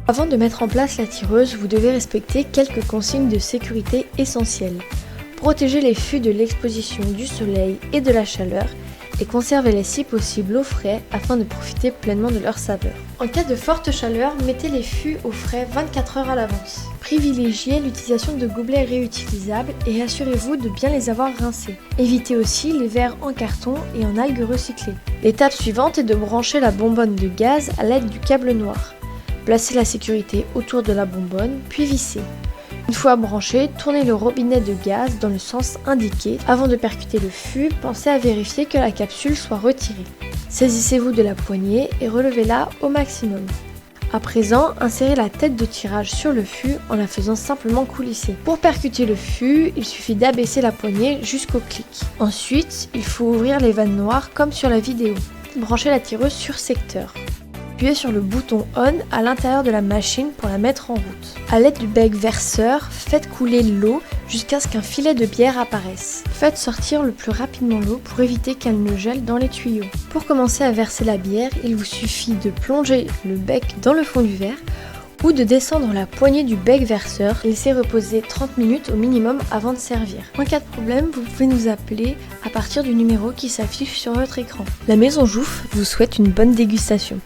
Avant de mettre en place la tireuse, vous devez respecter quelques consignes de sécurité essentielles. Protégez les fûts de l'exposition du soleil et de la chaleur et conservez-les si possible au frais afin de profiter pleinement de leur saveur. En cas de forte chaleur, mettez les fûts au frais 24 heures à l'avance. Privilégiez l'utilisation de gobelets réutilisables et assurez-vous de bien les avoir rincés. Évitez aussi les verres en carton et en algues recyclées. L'étape suivante est de brancher la bonbonne de gaz à l'aide du câble noir. Placez la sécurité autour de la bonbonne, puis vissez. Une fois branché, tournez le robinet de gaz dans le sens indiqué. Avant de percuter le fût, pensez à vérifier que la capsule soit retirée. Saisissez-vous de la poignée et relevez-la au maximum. À présent, insérez la tête de tirage sur le fût en la faisant simplement coulisser. Pour percuter le fût, il suffit d'abaisser la poignée jusqu'au clic. Ensuite, il faut ouvrir les vannes noires comme sur la vidéo. Branchez la tireuse sur secteur. Appuyez sur le bouton ON à l'intérieur de la machine pour la mettre en route. A l'aide du bec verseur, faites couler l'eau jusqu'à ce qu'un filet de bière apparaisse. Faites sortir le plus rapidement l'eau pour éviter qu'elle ne gèle dans les tuyaux. Pour commencer à verser la bière, il vous suffit de plonger le bec dans le fond du verre ou de descendre la poignée du bec verseur, laisser reposer 30 minutes au minimum avant de servir. En cas de problème, vous pouvez nous appeler à partir du numéro qui s'affiche sur votre écran. La Maison Jouffes vous souhaite une bonne dégustation.